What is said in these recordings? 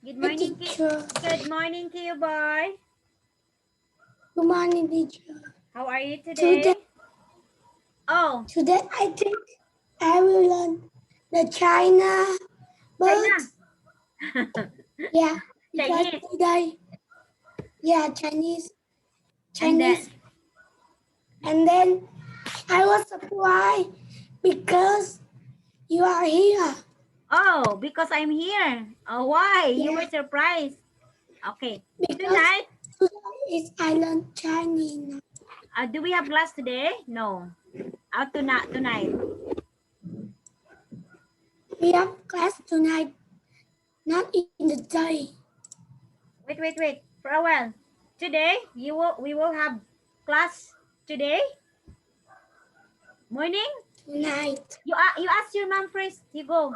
Good morning, teacher. good morning to you, boy. Good morning, teacher. How are you today? Today, Oh, today I think I will learn the China, but China. yeah, because Chinese. today, yeah, Chinese, And then, Chinese, and then I was surprised because you are here. oh, because I'm here. Oh, why? You were Yeah, surprised. Okay. because Tonight, today is I learn Chinese. do we have class today? No. Out tonight. We have class tonight, not in the day. Wait. For a while. Today, we will have class today morning. Tonight, You ask your mom first. You go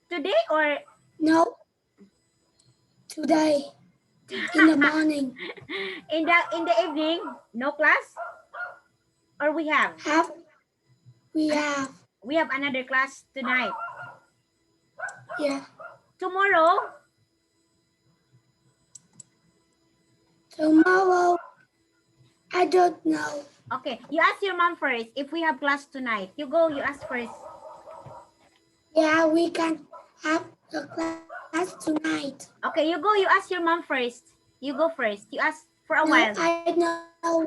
today or no, today in the morning. in the evening? No class, or we have Have we have we have another class tonight. yeah. Tomorrow, Tomorrow, I don't know. okay. You ask your mom first if we have class tonight. You go. You ask first. Yeah, we can have the class tonight. Okay, you go. You ask your mom first. You go first. You ask for a No, while. I know.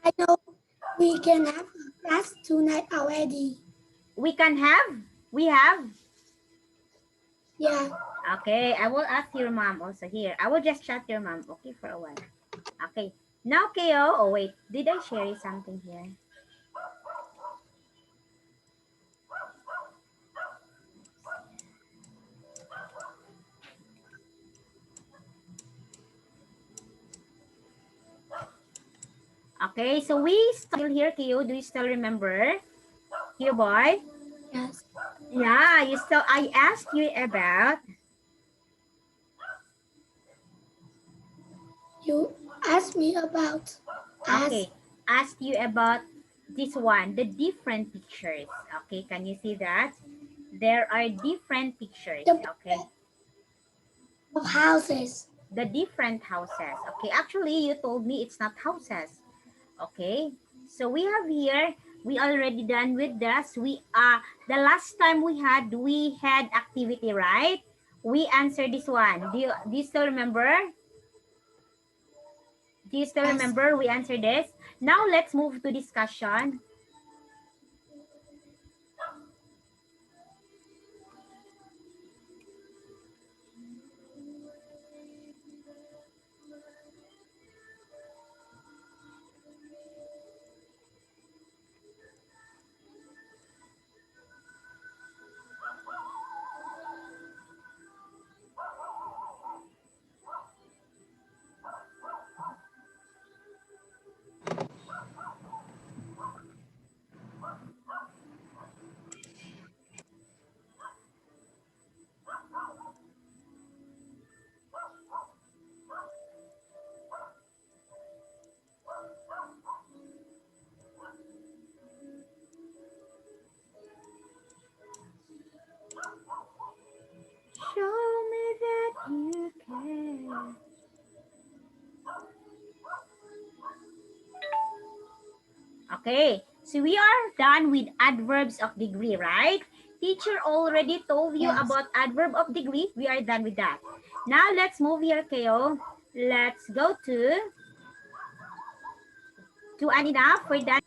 I know we can have a class tonight already. We can have. We have. Yeah. Okay, I will ask your mom also here. I will just chat your mom. Okay, for a while. Okay. Now, Keo. Oh wait, did I share you something here? Okay, so we still here, Keo. Do you still remember? Keo boy? Yes. Yeah, you still. I asked you about. You asked me about us. Okay, asked you about this one, the different pictures. Okay, can you see that? There are different pictures. The Okay, of houses. the different houses. Okay, actually, you told me it's not houses. Okay, so we have here. We already done with this. The last time we had activity, right? We answered this one. Do you still remember? Do you still Yes. remember we answered this? Now let's move to discussion. Show me that you care. Okay, so we are done with adverbs of degree, right? Teacher already told you Yes. about adverb of degree. We are done with that. Now let's move here, Keo. Let's go to an enough. We're done.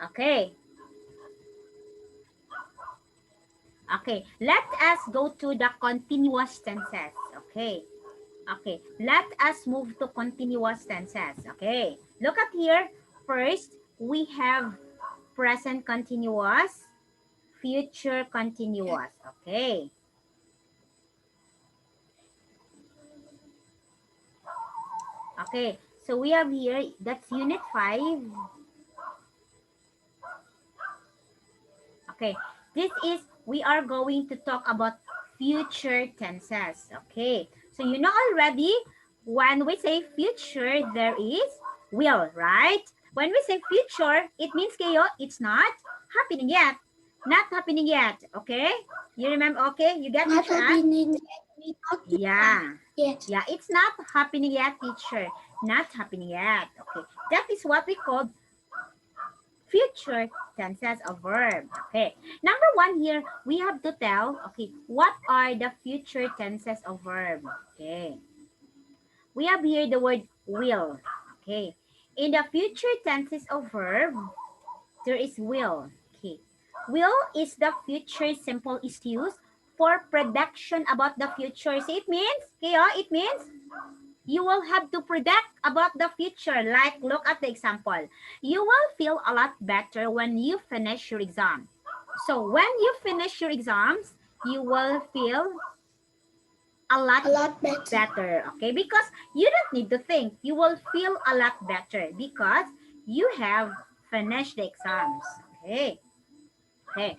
Okay. Okay, let us go to the continuous tenses. Okay. Okay, let us move to continuous tenses. Okay, look at here. First, we have present continuous, future Yeah. continuous. Okay. Okay, so we have here, that's unit 5. Okay, this is, we are going to talk about future tenses. Okay, so you know already, when we say future, there is will, right? When we say future, it means kayo, it's not happening yet. Not happening yet. Okay? You remember? Okay? You get Not teacher? happening yet. We talked to Yeah. Yes. Yeah, it's not happening yet, teacher. Not happening yet. Okay. That is what we call future tenses of verb. Okay. Number one here, we have to tell, okay, what are the future tenses of verb? Okay. We have here the word will. Okay. In the future tenses of verb, there is will. Okay. Will is the future simple is used for prediction about the future. So it means, okay, it means you will have to predict about the future. Like, look at the example. You will feel a lot better when you finish your exam. So when you finish your exams, you will feel a lot better. Okay, because you don't need to think. You will feel a lot better because you have finished the exams. Okay. Okay.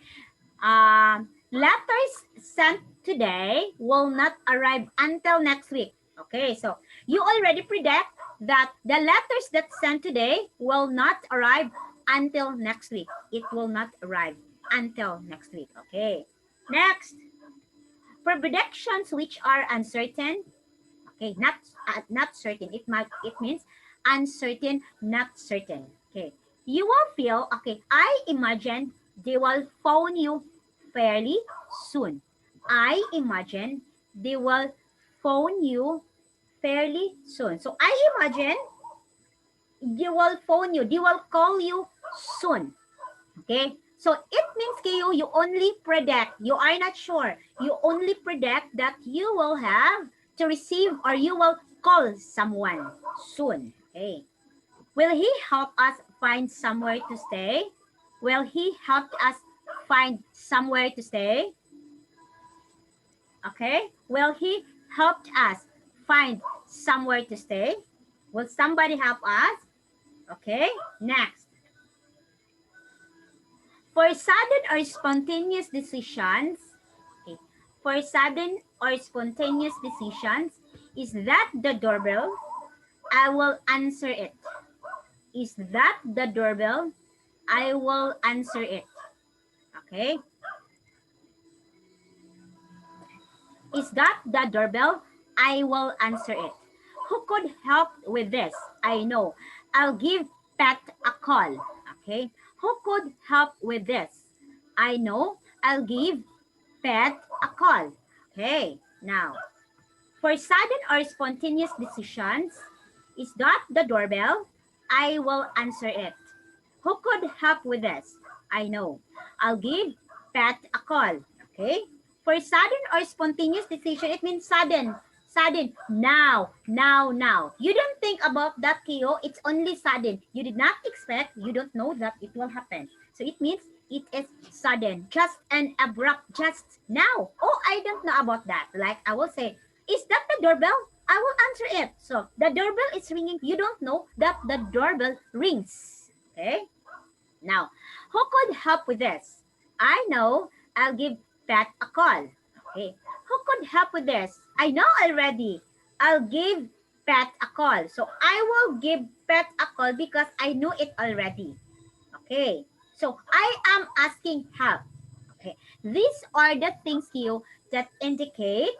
Letters sent today will not arrive until next week. Okay, so you already predict that the letters that sent today will not arrive until next week. It will not arrive until next week. Okay. Next, for predictions which are uncertain, okay, not certain. It means uncertain, not certain. Okay. You will feel, okay, I imagine they will phone you fairly soon. I imagine they will phone you fairly soon. So I imagine they will phone you, they will call you soon. Okay? So it means kayo, you only predict, you are not sure. You only predict that you will have to receive or you will call someone soon. Okay? Will he help us find somewhere to stay? Will he help us find somewhere to stay? Okay? Will he help us find somewhere to stay? Will somebody help us? Okay? Next. For sudden or spontaneous decisions, okay, for sudden or spontaneous decisions, is that the doorbell? I will answer it. Is that the doorbell? I will answer it. Okay. Is that the doorbell? I will answer it. Who could help with this? I know. I'll give Pat a call. Okay. Who could help with this? I know. I'll give Pat a call. Okay. Now, for sudden or spontaneous decisions, is that the doorbell? I will answer it. Who could help with this? I know. I'll give Pat a call. Okay? For sudden or spontaneous decision, it means sudden. Sudden. Now. Now. Now. You don't think about that, Kyo. It's only sudden. You did not expect. You don't know that it will happen. So it means it is sudden. Just and abrupt. Just now. Oh, I don't know about that. Like I will say, is that the doorbell? I will answer it. So the doorbell is ringing. You don't know that the doorbell rings. Okay? Now, who could help with this? I know. I'll give Pat a call. Okay. Who could help with this? I know already. I'll give Pat a call. So I will give Pat a call because I know it already. Okay. So I am asking help. Okay. These are the things you that indicate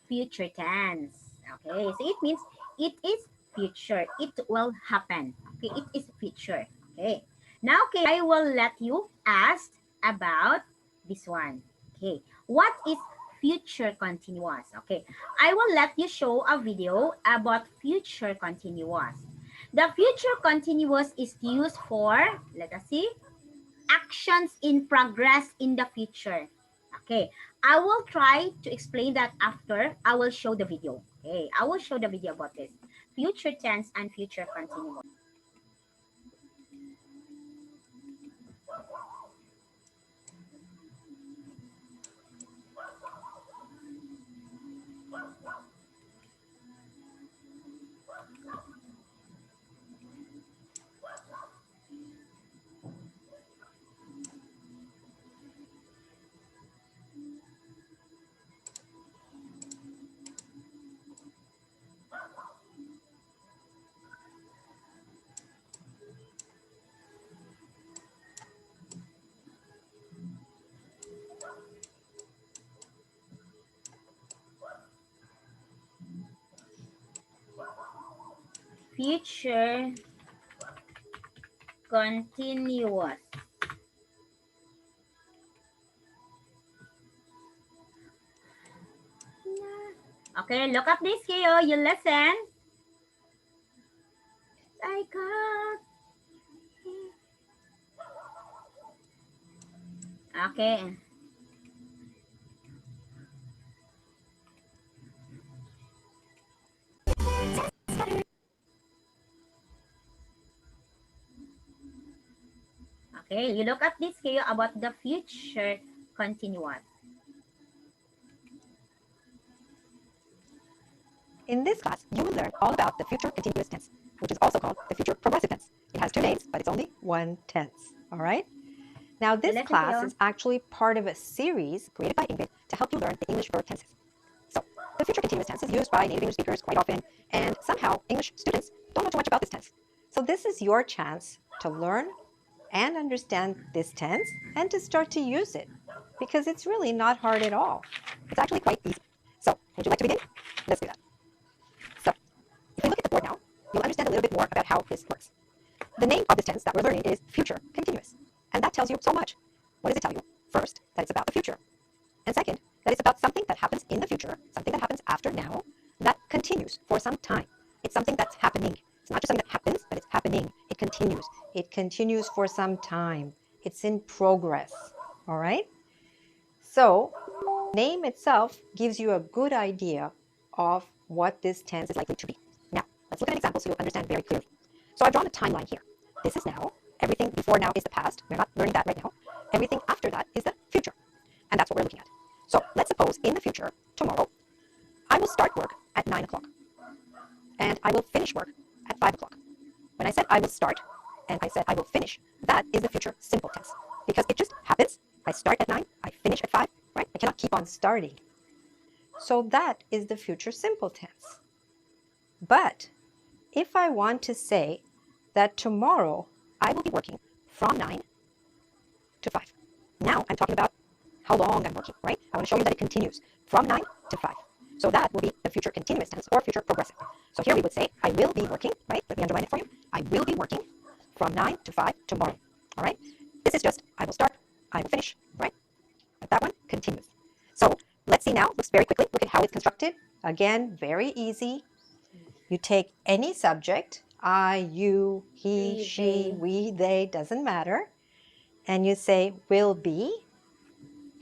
future tense. Okay. So it means it is future. It will happen. Okay. It is future. Okay. Now, okay, I will let you ask about this one. Okay. What is future continuous? Okay. I will let you show a video about future continuous. The future continuous is used for, let us see, actions in progress in the future. Okay, I will try to explain that after I will show the video. Okay, I will show the video about this. Future tense and future continuous. future continuous. Okay, look at this here. You listen. I got. Okay. Okay, you look at this here about the future continuous. In this class, you will learn all about the future continuous tense, which is also called the future progressive tense. It has two names, but it's only one tense. All right? Now, this Listen class kayo. is actually part of a series created by Ingrid to help you learn the English verb tenses. So, the future continuous tense is used by native English speakers quite often, and somehow English students don't know too much about this tense. So, this is your chance to learn and understand this tense and to start to use it, because it's really not hard at all. It's actually quite easy. So, would you like to begin? Let's do that. So, if we look at the board now, you'll understand a little bit more about how this works. The name of this tense that we're learning is future continuous, and that tells you so much. What does it tell you? First, that it's about the future, and second, that it's about something that happens in the future, something that happens after now, that continues for some time. It's something that's happening. It's not just something that happens, but it's happening. It continues. It continues for some time. It's in progress. All right? So, name itself gives you a good idea of what this tense is likely to be. Now, let's look at an example so you'll understand very clearly. So I've drawn a timeline here. This is now. Everything before now is the past. We're not learning that right now. Everything after that is the future. And that's what we're looking at. So let's suppose in the future, tomorrow, I will start work at 9 o'clock. And I will finish work at 5 o'clock. When I said I will start and I said I will finish, that is the future simple tense. Because it just happens. I start at 9, I finish at 5, right? I cannot keep on starting. So that is the future simple tense. But if I want to say that tomorrow I will be working from 9 to 5. Now I'm talking about how long I'm working, right? I want to show you that it continues from 9 to 5. So that will be the future continuous tense or future progressive. So here we would say, I will be working, right? Let me underline it for you. I will be working from 9 to 5 tomorrow, all right? This is just, I will start, I will finish, right? But that one continues. So let's see now, let's very quickly look at how it's constructed. Again, very easy. You take any subject, I, you, he, she, we, they, doesn't matter. And you say will be.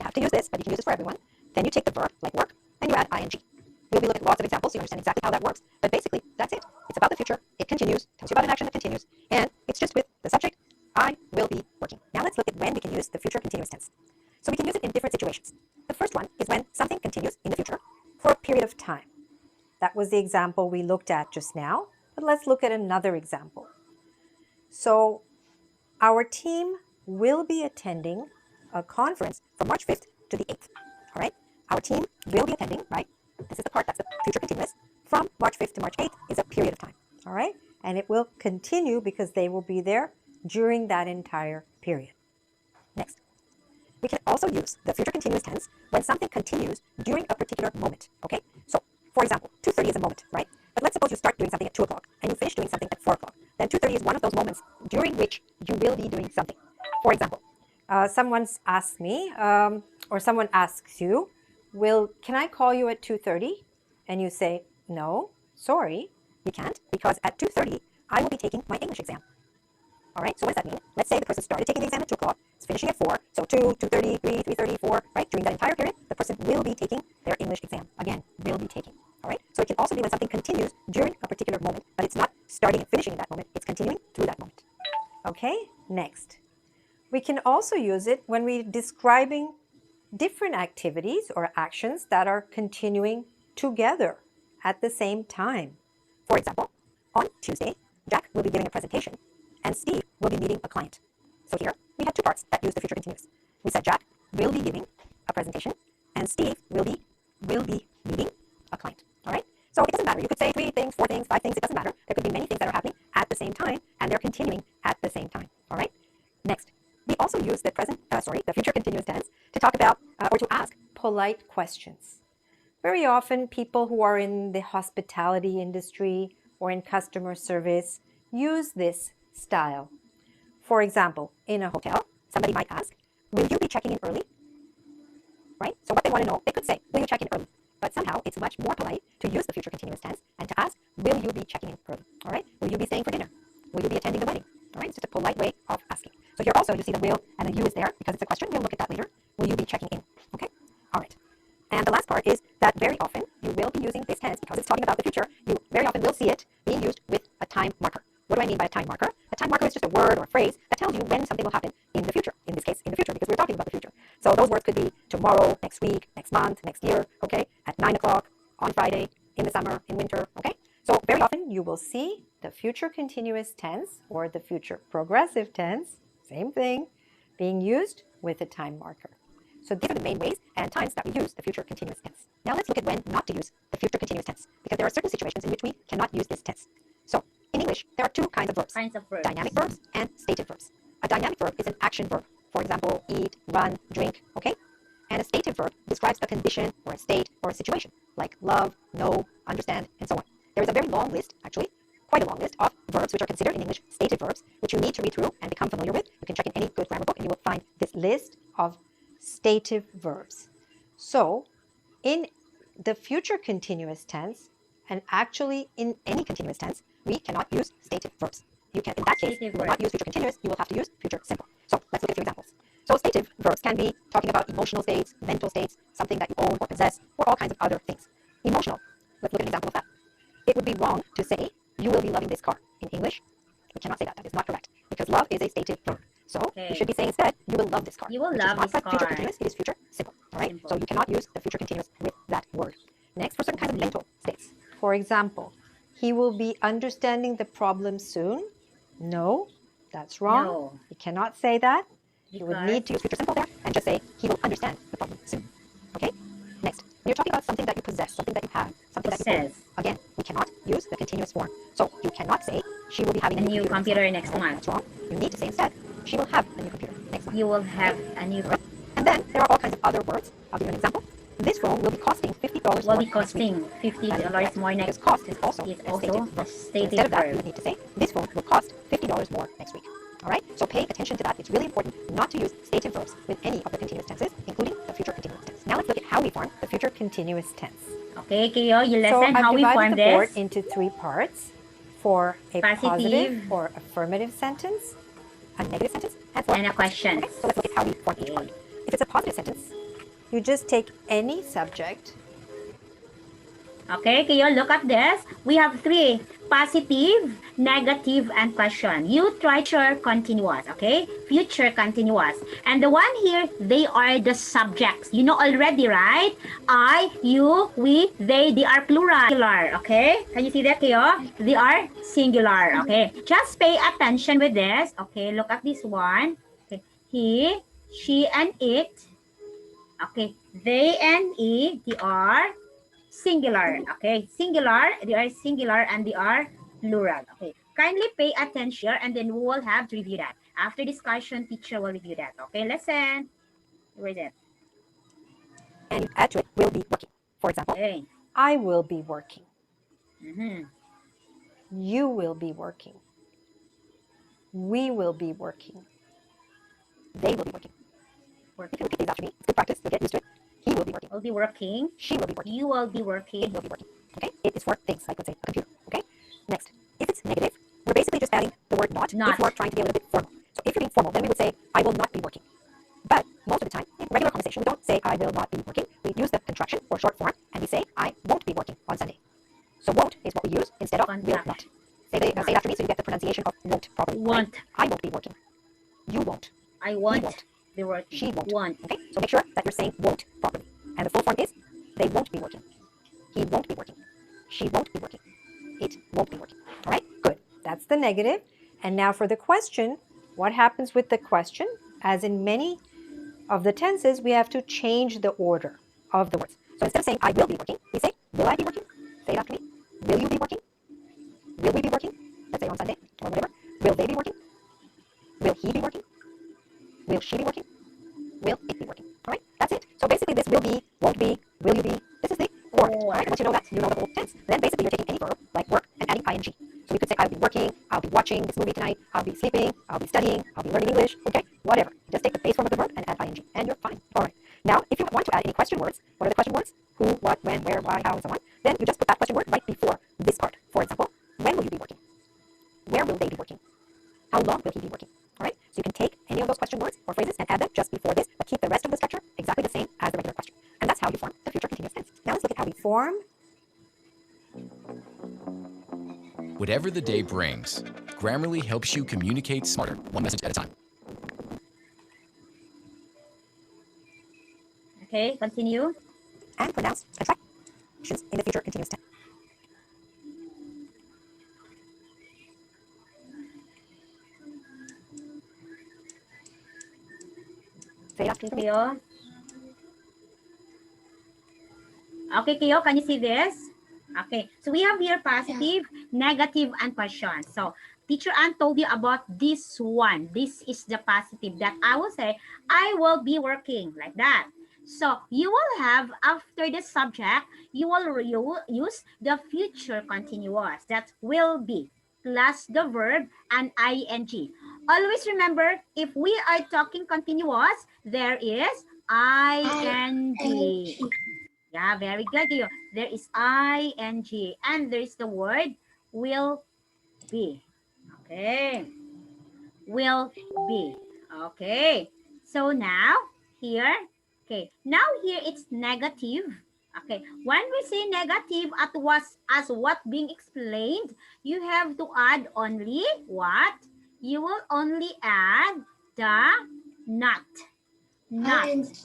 You have to use this, but you can use it for everyone. Then you take the verb, like work, and you add ing. We'll be looking at lots of examples so you understand exactly how that works. But basically, that's it. It's about the future. It continues. Tells you about an action that continues. And it's just with the subject, I will be working. Now let's look at when we can use the future continuous tense. So we can use it in different situations. The first one is when something continues in the future for a period of time. That was the example we looked at just now. But let's look at another example. So our team will be attending a conference from March 5th to the 8th. All right? Our team will be attending, right? This is the part that's the future continuous. From March 5th to March 8th is a period of time. All right? And it will continue because they will be there during that entire period. Next. We can also use the future continuous tense when something continues during a particular moment. Okay? So, for example, 2:30 is a moment, right? But let's suppose you start doing something at 2 o'clock and you finish doing something at 4 o'clock. Then 2:30 is one of those moments during which you will be doing something. For example, someone's asked me, or someone asks you, can I call you at 2:30? And you say, no, sorry, you can't, because at 2:30, I will be taking my English exam. All right, so what does that mean? Let's say the person started taking the exam at 2 o'clock, it's finishing at 4, so 2, 2:30, 3, 3:30, 4, right? During that entire period, the person will be taking their English exam. Again, will be taking, all right? So it can also be when something continues during a particular moment, but it's not starting and finishing in that moment, it's continuing through that moment. Okay, next. We can also use it when we're describing different activities or actions that are continuing together at the same time. For example, on Tuesday, Jack will be giving a presentation and Steve will be meeting a client. So here we had two parts that use the future continuous. We said Jack will be giving a presentation and Steve will be meeting a client. All right? So it doesn't matter. You could say 3 things, 4 things, 5 things. It doesn't matter. There could be many things that are happening at the same time and they're continuing at the same time. All right? Next, we also use the future continuous tense to talk about or to ask polite questions. Very often, people who are in the hospitality industry or in customer service use this style. For example, in a hotel, somebody might ask, will you be checking in early? Right? So what they want to know, they could say, will you check in early? But somehow it's much more polite to use the future continuous tense and to ask, will you be checking in early? All right? Will you be staying for dinner? Will you be attending the wedding? All right? It's just a polite way of asking. So here also you see the will and the you is there because it's a question. We'll look at that later. Will you be checking in? Okay? All right. And the last part is that very often you will be using this tense because it's talking about the future. You very often will see it being used with a time marker. What do I mean by a time marker? A time marker is just a word or a phrase that tells you when something will happen in the future. In this case, in the future, because we're talking about the future. So those words could be tomorrow, next week, next month, next year, okay? At 9 o'clock, on Friday, in the summer, in winter, okay? So very often you will see the future continuous tense or the future progressive tense, same thing, being used with a time marker. So these are the main ways and times that we use the future continuous tense. Now let's look at when not to use the future continuous tense, because there are certain situations in which we cannot use this tense. So in English, there are two kinds of verbs, dynamic verbs and stative verbs. A dynamic verb is an action verb. For example, eat, run, drink, okay? And a stative verb describes a condition or a state or a situation, like love, know, understand, and so on. There is a very long list, actually, quite a long list of verbs which are considered in English stative verbs, which you need to read through and become familiar with. You can check in any good grammar book and you will find this list of stative verbs. So in the future continuous tense, and actually in any continuous tense, we cannot use stative verbs. You can, in that case, you will not use future continuous, you will have to use future simple. So let's look at 3 examples. So stative verbs can be talking about emotional states, mental states, something that you own or possess, or all kinds of other things. Emotional, let's look at an example of that. It would be wrong to say, you will be loving this car. In English, we cannot say that. That is not correct. Because love is a stative verb. So you should be saying instead, you will love this car. You will which love is not this car. future continuous, it is future simple. All right? Simple. So you cannot use the future continuous with that word. Next, for certain kinds of mental states. For example, he will be understanding the problem soon. No, that's wrong. No. You cannot say that. You would Because need to use future simple there and just say he will understand the problem soon. Okay? Next, when you're talking about something that you possess, something that you have, something that you own, again, we cannot use the continuous form. So you cannot say she will be having a new computer next month. That's wrong. You need to say instead, she will have a new computer next month. You will have a new computer. And then there are all kinds of other words. I'll give you an example. This phone will be costing $50 more. Will be costing $50 more next. Because cost is also It's a also stative a verb. So stative instead of that, you verb. would need to say, this phone will cost $50 more next week. All right? So pay attention to that. It's really important not to use stative verbs with any of the continuous tenses, including the future continuous tense. Now let's look at how we form the future continuous tense. Okay, Kyo, you So listen how I've we form divided the board this. into 3 parts for a positive or affirmative sentence, a negative sentence, And a question. Okay, so let's look at how we form each part. If it's a positive sentence, you just take any subject. Okay, Kyo, look at this. We have 3, positive, negative, and question. You try future continuous, okay? Future continuous. And the one here, they are the subjects. You know already, right? I, you, we, they are plural, okay? Can you see that, Kyo? They are singular, okay? Just pay attention with this. Okay, look at this one. Okay. He, she, and it. Okay, they and it, they are singular. Okay, singular, they are singular and they are plural. Okay, kindly pay attention and then we will have to review that. After discussion, teacher will review that. Okay, listen. Where is it? And you add to it, will be working. For example, Okay. I will be working. Mm-hmm. You will be working. We will be working. They will be working. You can repeat these after me. It's good practice. You'll get used to it. He will be working. Will be working. She will be working. You will be working. It will be working. Okay? It is for things, like let's say a computer. Okay? Next, if it's negative, we're basically just adding the word not if we're trying to be a little bit formal. So if you're being formal, then we would say, I will not be working. But most of the time, in regular conversation, we don't say, I will not be working. We use the contraction or short form, and we say, I won't be working on Sunday. So won't is what we use instead of will not. Say it after me so you get the pronunciation of won't properly. Won't. I won't be working. You won't. I won't. He won't. Be working. She won't. Won't. Okay? So make sure that you're saying won't properly. And the full form is, they won't be working. He won't be working. She won't be working. It won't be working. All right? Good. That's the negative. And now for the question, what happens with the question? As in many of the tenses, we have to change the order of the words. So instead of saying, I will be working, we say, will I be working? Say it after me. Will you be working? Will we be working? Let's say on Sunday or whatever. Will they be working? Will he be working? Will she be working? Will it be working? All right? That's it. So basically this will be, won't be, will you be, this is the order. All right? Once you know that, you know the whole tense. Then basically you're taking any verb, like work, and adding ing. watching this movie tonight, I'll be sleeping, I'll be studying, I'll be learning English, okay? Whatever. Just take the base form of the verb and add ing, and you're fine. All right. Now, if you want to add any question words, what are the question words? Who, what, when, where, why, how, and so on. Then you just put that question word right before this part. For example, when will you be working? Where will they be working? How long will he be working? All right. So you can take any of those question words or phrases and add them just before this, but keep the rest of the structure exactly the same as the regular question. And that's how you form the future continuous tense. Now let's look at how we form. Whatever the day brings, Grammarly helps you communicate smarter, one message at a time. Okay, continue. And pronounce contractions in the future continuous tense. Say it after me. Kyo. Okay, Kyo, can you see this? Okay, so we have here positive, negative, and question. So teacher Ann told you about this one. This is the positive that I will say, I will be working, like that. So you will have, after the subject, you will use the future continuous, that will be, plus the verb and ing. Always remember, if we are talking continuous, there is ing. Yeah, very good. There is ing, and there is the word will be. Okay, will be. Okay, so now here, okay, now here it's negative. Okay, when we say negative as what being explained, you have to add only what? You will only add the not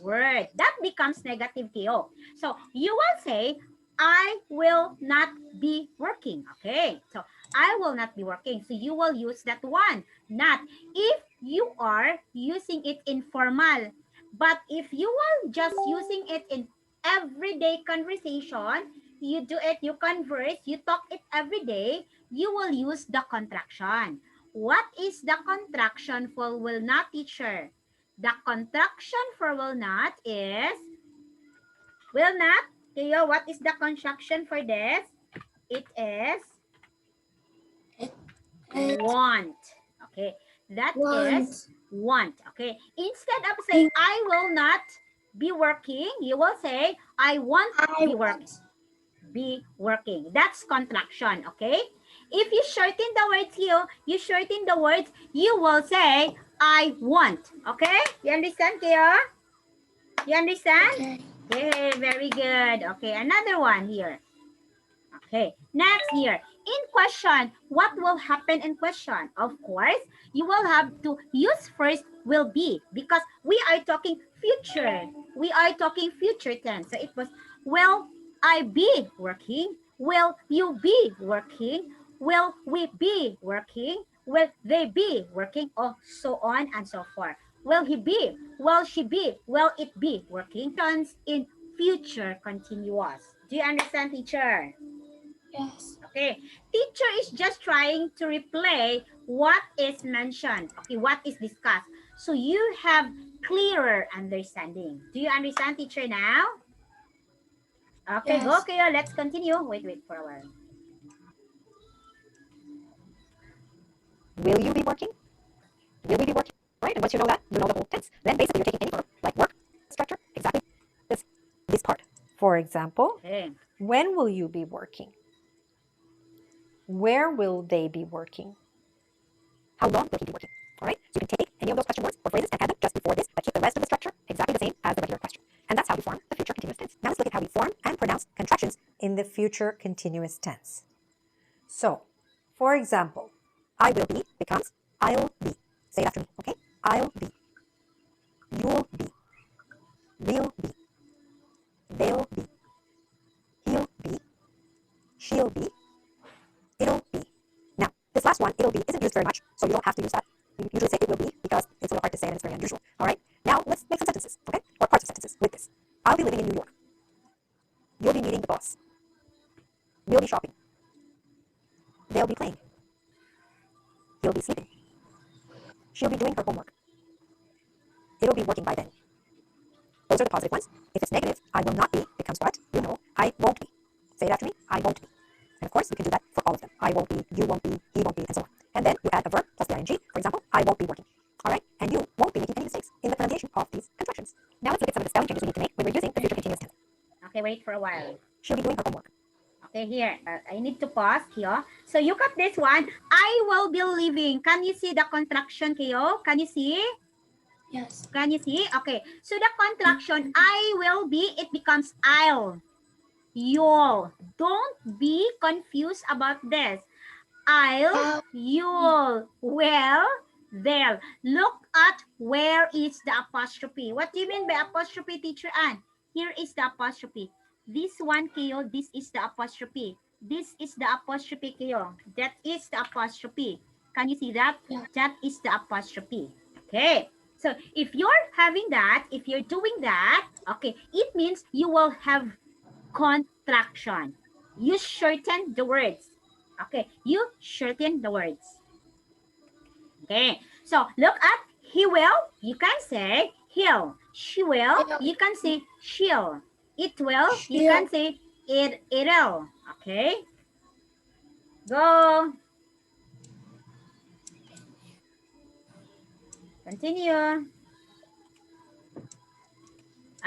word. That becomes negative KO. So you will say, I will not be working. Okay, so I will not be working. So you will use that one, not. If you are using it in formal, but if you will just using it in everyday conversation, you do it, you converse, you talk it every day, you will use the contraction. What is the contraction for will not, teacher? The contraction for will not is will not. Theo, what is the contraction for this? It is want. Okay, that is want. Okay, instead of saying I will not be working, you will say I won't be working. That's contraction. Okay, if you shorten the words here, you will say I want. Okay, you understand, Theo? You understand? Okay, very good. Okay, another one here. Okay, next here. In question, what will happen in question? Of course, you will have to use first will be, because we are talking future. We are talking future tense. So it was, will I be working? Will you be working? Will we be working? Will they be working? Oh, so on and so forth. Will he be? Will she be? Will it be working? Tense in future continuous. Do you understand, teacher? Yes. Okay. Teacher is just trying to replay what is mentioned. Okay, what is discussed. So you have clearer understanding. Do you understand, teacher, now? Okay, go, okay, let's continue. Wait for a while. Will you be working? Will we be working? Right? And once you know that, you know the whole tense. Then basically you're taking any verb, like work, structure, exactly this part. For example, Okay. When will you be working? Where will they be working? How long will he be working? All right? So you can take any of those question words or phrases and add them just before this, but keep the rest of the structure exactly the same as the regular question. And that's how we form the future continuous tense. Now let's look at how we form and pronounce contractions in the future continuous tense. So, for example, I will be becomes I'll be. Say it after me, okay? I'll be. You'll be. We'll be. They'll be. He'll be. She'll be. It'll be. Now, this last one, it'll be, isn't used very much, so you don't have to use that. You usually say it will be because it's a little hard to say and it's very unusual. All right? Now, let's make some sentences, okay? Or parts of sentences with this. I'll be living in New York. You'll be meeting the boss. We'll be shopping. They'll be playing. He'll be sleeping. She'll be doing her homework. It'll be working by then. Those are the positive ones. If it's negative, I will not be becomes what? You know, I won't be. Say it after me. I won't be. And of course, you can do that for all of them. I won't be, you won't be, he won't be, and so on. And then you add contractions. Now let's look at some of the spelling changes we need to make when we're using the future continuous tense. Okay, wait for a while. She'll be doing her homework. Okay, here. I need to pause here. So you got this one. I will be leaving. Can you see the contraction, Kyo? Can you see? Yes. Can you see? Okay. So the contraction, I will be, it becomes I'll. You'll. Don't be confused about this. I'll, you'll, will, they'll. Look at where is the apostrophe. What do you mean by apostrophe, Teacher Ann? Here is the apostrophe. This one, Kyo, this is the apostrophe. This is the apostrophe, Kyo. That is the apostrophe. Can you see that? Yeah. That is the apostrophe. Okay. So if you're having that, if you're doing that, okay, it means you will have contraction. You shorten the words. Okay, you shorten the words. Okay, so look at he will, you can say he'll. She will, you can say she'll. It will, you can say it'll. Okay, go. Continue.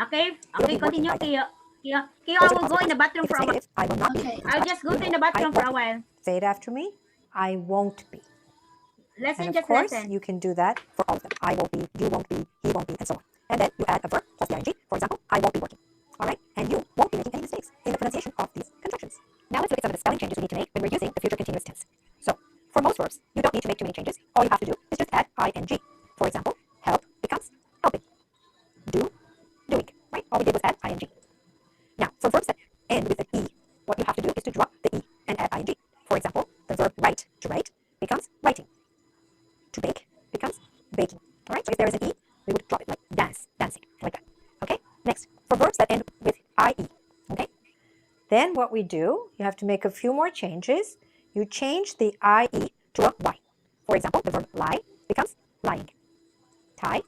Okay, okay, continue, Kyo. Kyo, I will go in the bathroom for a while. I will not be. Okay. I'll just go to the bathroom for a while. Say it after me. I won't be. Listen, And of just course, listen. you can do that for all of them. I won't be, you won't be, he won't be, and so on. And then you add a verb plus the ing. For example, I won't be working. All right? And you won't be making any mistakes in the pronunciation of these contractions. Now let's look at some of the spelling changes we need to make when we're using the future continuous tense. So for most verbs, you don't need to make too many changes. All you have to do is just add ing. For example, help becomes helping. Do, doing. Right? All we did was add ing. Now, for verbs that end with an e, what you have to do is to drop the e and add ing. For example, the verb write, to write, becomes writing. To bake becomes baking. All right, so if there is an e, we would drop it like dance, dancing, like that. Okay, next, for verbs that end with ie, okay? Then what we do, you have to make a few more changes. You change the ie to a y. For example, the verb lie becomes lying. Tie,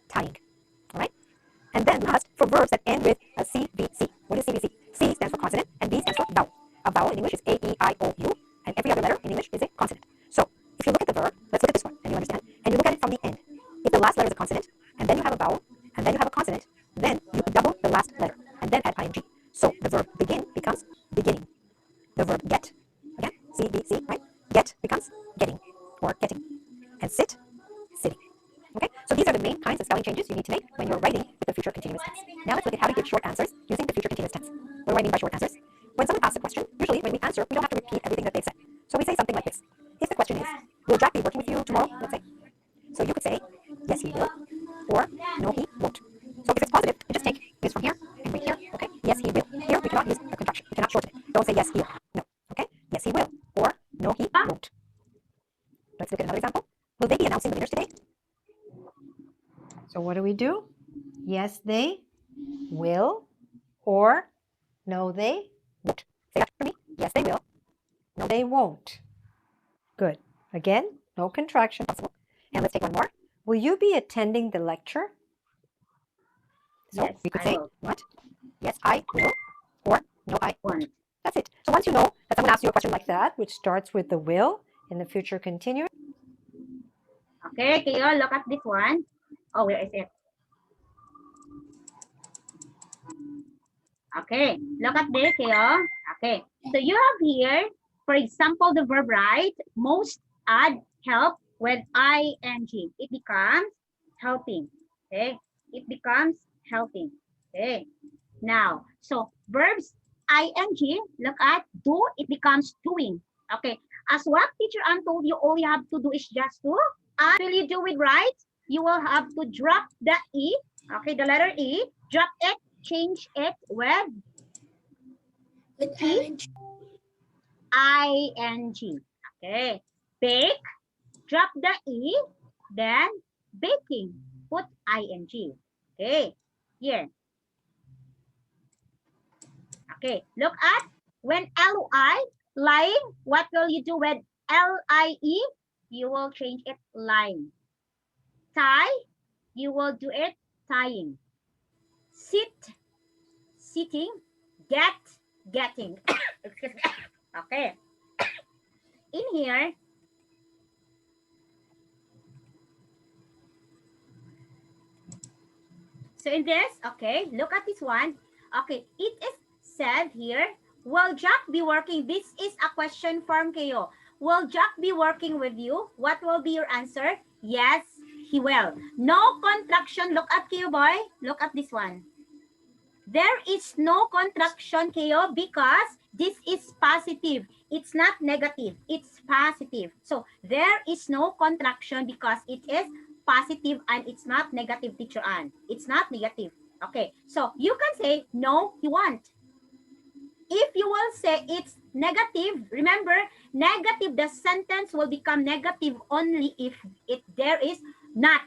tying. All right? And then last, for verbs that end with a CVC. What is CVC? C stands for consonant, and V stands for vowel. A vowel in English is A, E, I, O, U, and every other letter in English is a consonant. So if you look at the verb, let's look at this one, and you understand, and you look at it from the end. If the last letter is a consonant, and then you have a vowel, and then you have a consonant, then you double the last letter, and then add ing. So the verb begin becomes beginning. The verb get, again, CVC, right? Get becomes getting, or getting. And sit, sitting. Okay, so these are the main kinds of spelling changes you need to make when you're writing with the future continuous tense. Now let's look at how to give short answers using the future continuous tense. What do I mean by short answers? When someone asks a question, usually when we answer, we don't have to repeat everything that they've said. So we say something like this. If the question is, will Jack be working with you tomorrow, let's say? So you could say, yes, he will, or no, he won't. So if it's positive, you just take this from here and bring here, okay? Yes, he will. Here, we cannot use a contraction. We cannot shorten it. Don't say yes, he will. No, okay? Yes, he will, or no, he won't. Let's look at another example. Will they be announcing the winners today? So what do? Yes, they will, or no, they won't. Say after me. Yes, they will. No, they won't. Good. Again, no contraction possible. And let's take one more. Will you be attending the lecture? So Yes, we could I say, will. what? Yes, I will, or no, I won't. Won't. That's it. So once you know that someone asks you a question like that, which starts with the will in the future continuous. Okay, Kyo, look at this one. Oh, where is it? Okay, look at this, Kyo. Okay, so you have here, for example, the verb right, most add help with ing. It becomes helping. Okay, it becomes helping. Okay, now, so verbs ing, look at do, it becomes doing. Okay, as what teacher Ann told you, all you have to do is just to, will you do it right? You will have to drop the e, okay, the letter e, drop it, change it with ing. Okay, bake, drop the e, then baking, put ing. Okay, here. Okay, look at when li, lying, what will you do with lie? You will change it lying. Tie, you will do it tying. Sit, sitting. Get, getting. Okay. In here, So in this, okay, look at this one. Okay, it is said here, will Jack be working? This is a question form kayo. Will Jack be working with you? What will be your answer? Yes, he will. No contraction. Look at kayo, boy. Look at this one. There is no contraction kayo because this is positive. It's not negative. It's positive. So there is no contraction because it is positive and it's not negative, teacher Ann. It's not negative. Okay. So you can say, no, you won't. If you will say it's negative, remember, negative, the sentence will become negative only if there is not.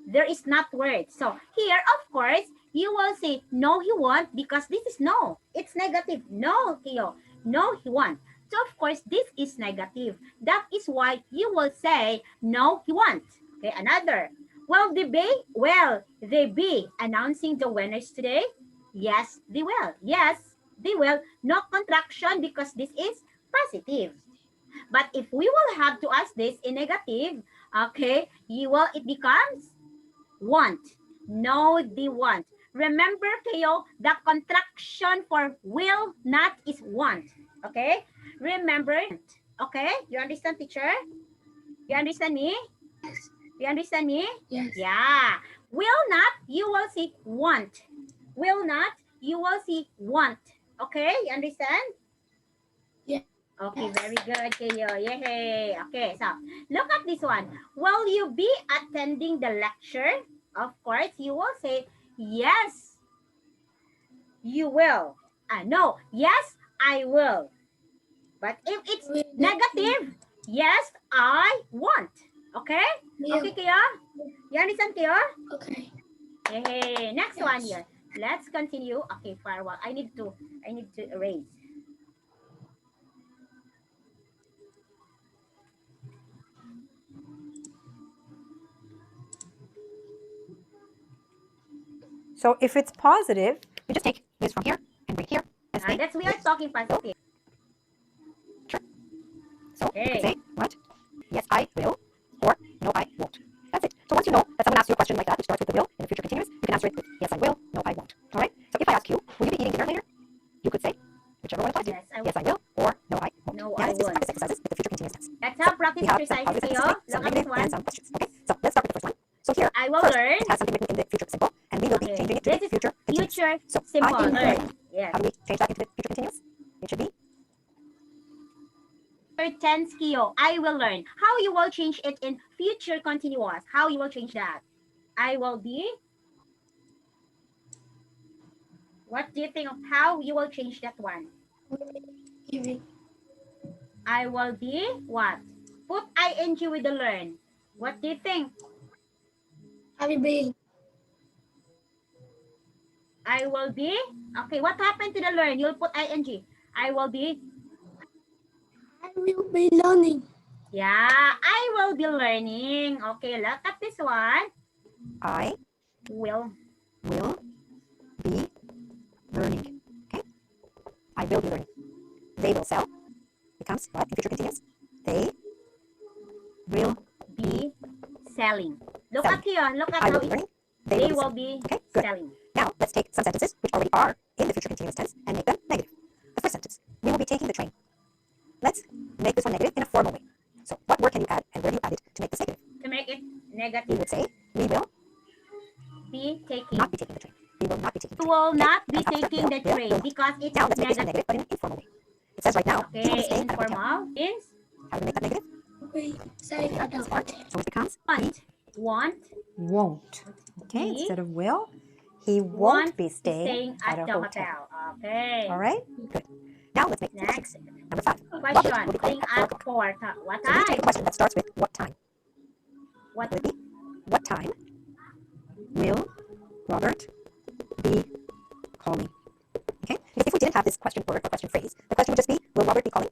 There is not word. So here, of course, you will say, no, he won't, because this is no. It's negative. No, Kyo. No, he won't. So, of course, this is negative. That is why you will say, no, he won't. Okay, another. Will they be announcing the winners today? Yes, they will. Yes, they will. No contraction because this is positive. But if we will have to ask this in negative, okay, it becomes want. No, they won't. Remember kayo, the contraction for will not is want. Okay? Remember. Okay? You understand, teacher? You understand me? Yes. You understand me? Yes. Yeah. Will not, you will see want. Will not, you will see want. Okay? You understand? Yes. Okay, very good, Kayo. Yay! Okay, so look at this one. Will you be attending the lecture? Of course, you will say, yes, you will. No, yes, I will. But if it's negative, yes, I want. Okay? Yeah. Okay, Kayo? You understand, Kayo? Okay. Yay! Next Yes. one here. Let's continue. Okay, for a while. I need to erase. So if it's positive, we just take this from here and bring here. And say, That's we are talking positive. sure. So you Okay. can say, what? Yes, I will, or no, I won't. That's it. So once you know that someone asks you a question like that, which starts with the will in the future continuous, you can answer it with yes, I will, no, I won't. All right? So if I ask you, will you be eating dinner later? You could say whichever one applies to you. Yes, I will, or no, I won't. No, Yeah, I it's just won't. practice exercises with the future continuous tense. That's So how practice we have some exercises positive kayo. sentences today, some Look at this negative, one. and some questions. Okay, so let's start with the first one. So here, I will first, learn. it has something written in the future simple, and we will be Okay. changing it to This the is future continuous. future So simple. I will Learn. learn. Yes. How do we change that into the future continuous? It should be Tense kayo. I will learn. How you will change it in future continuous? How you will change that? I will be. What do you think of how you will change that one? I will be what? Put ing with the learn. What do you think? I will be. I will be. Okay, what happened to the learn? You'll put ing. I will be. I will be learning. Yeah, I will be learning. Okay, look at this one. I Will. will be learning. Okay? I will be learning. They will sell. Becomes what in future continuous? They will Be selling. Look selling. at here. Look at I how will be learning. they will be Okay, good. selling. Now let's take some sentences which already are in the future continuous tense and make them negative. The first sentence: we will be taking the train. Let's make this one negative in a formal way. So what word can you add and where do you add it to make this negative? To make it We negative, would say we will be taking. not be taking the train. We will not be taking the You train. will Okay? not be Comes after taking the will train not. because it's Now let's make this one negative. negative but in an informal way. It says right now he will be Okay, staying at a hotel. informal means How do we make that negative? We say at the Smart. hotel. So it becomes want, won't. Okay, Be instead of will, he won't won't be staying at at a the hotel. Okay. All right, good. Now let's make some Next questions. Number 5. Robert question. will be calling Bring at 4 at o'clock. 4. What So we take a time? question that starts with what time. What? Will it be? What time will Robert be calling? Okay, because if we didn't have this question word or question phrase, the question would just be, will Robert be calling?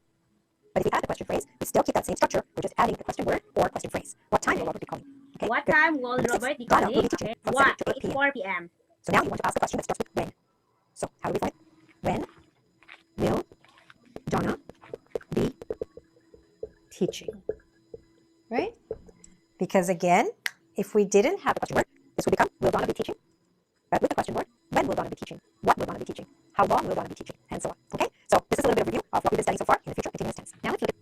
But if we had the question phrase, we still keep that same structure. We're just adding the question word or question phrase. What time will Robert be calling? Okay, What good. time will Number 6, Robert be Donna calling? will be teaching Okay. from 7 What? to 8 It's p.m. 4 p.m. So now you want to ask a question that starts with when. So how do we form it? When will Donna be teaching? Right? Because again, if we didn't have a question word, this would become will Donna be teaching? But how long will Donna be teaching, and so on. Okay, so this is a little bit of a review of what we've been studying so far in the future continuous tense. Now let's look at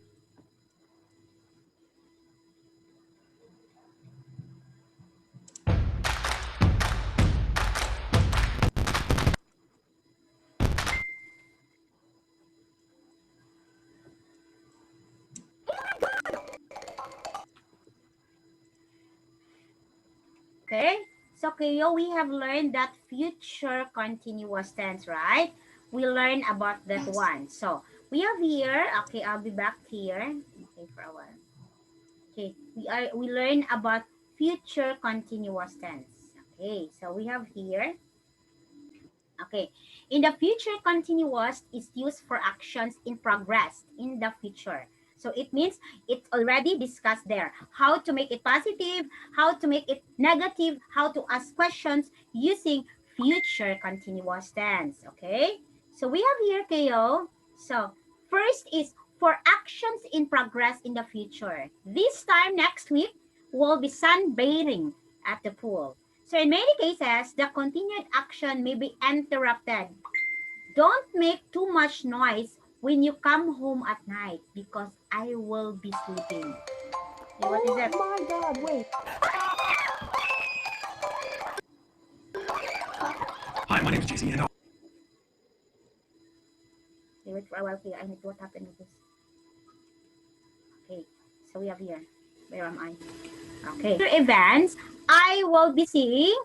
Okay, so Keo, we have learned that future continuous tense, right? We learned about that Yes. one. So we have here, okay, I'll be back here. Okay, for a while. Okay, we learn about future continuous tense. Okay, so we have here. Okay, in the future continuous is used for actions in progress in the future. So it means it's already discussed there. How to make it positive, how to make it negative, how to ask questions using future continuous tense. Okay, so we have here, Ko. So first is for actions in progress in the future. This time next week, we'll be sunbathing at the pool. So in many cases, the continued action may be interrupted. Don't make too much noise when you come home at night because I will be sleeping. Okay, what is that? Oh my God, wait. Hi, my name is JC, and Okay, wait for a while here. I need what happened with this. Okay, so we have here. Where am I? Okay. After events, I will be seeing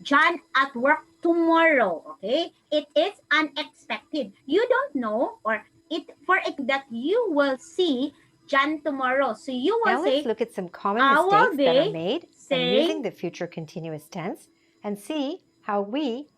John at work tomorrow. Okay, it is unexpected. You don't know, or it for it that you will see John tomorrow. So you will Now let's say, look at some common I will mistakes that are be made when using saying, the future continuous tense and see how we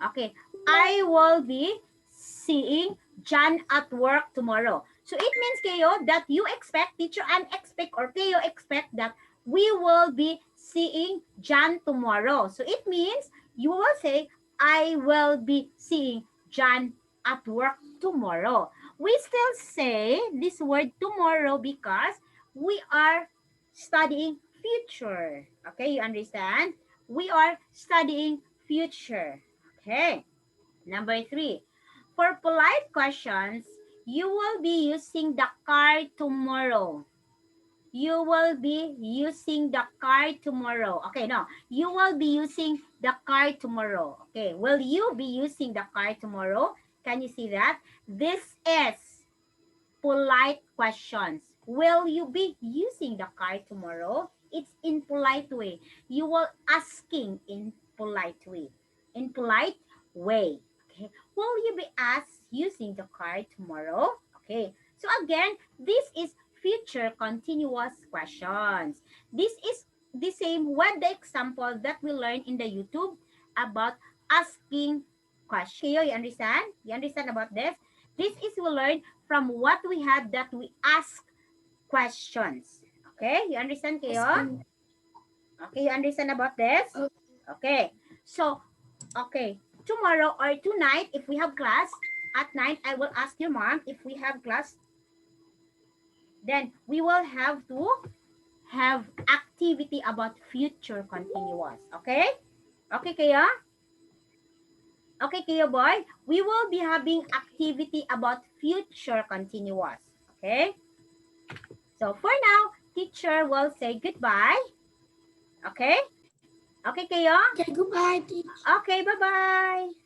okay, I will be seeing John at work tomorrow. So it means, Kayo, that you expect, teacher unexpect, or Kayo expect that we will be seeing John tomorrow. So it means you will say, I will be seeing John at work tomorrow. We still say this word tomorrow because we are studying future. Okay, you understand? We are studying future. Okay. Number 3. For polite questions, you will be using the car tomorrow. You will be using the car tomorrow. Okay, no. You will be using the car tomorrow. Okay, will you be using the car tomorrow? Can you see that? This is polite questions. Will you be using the car tomorrow? It's in polite way. You will asking in polite way. In polite way. Okay. Will you be asked using the car tomorrow? Okay. So again, this is future continuous questions. This is the same with the example that we learned in the YouTube about asking questions. Okay, you understand? You understand about this? This is we learn from what we had that we ask questions. Okay, you understand, Keo? Okay, you understand about this? Okay, so, okay, tomorrow or tonight, if we have class, at night, I will ask your mom if we have class. Then we will have to have activity about future continuous. Okay? Okay, Keo? Okay, Keo boy, we will be having activity about future continuous. Okay? So for now, teacher will say goodbye. Okay? Okay, Kayo? Okay, goodbye, teacher. Okay, bye-bye.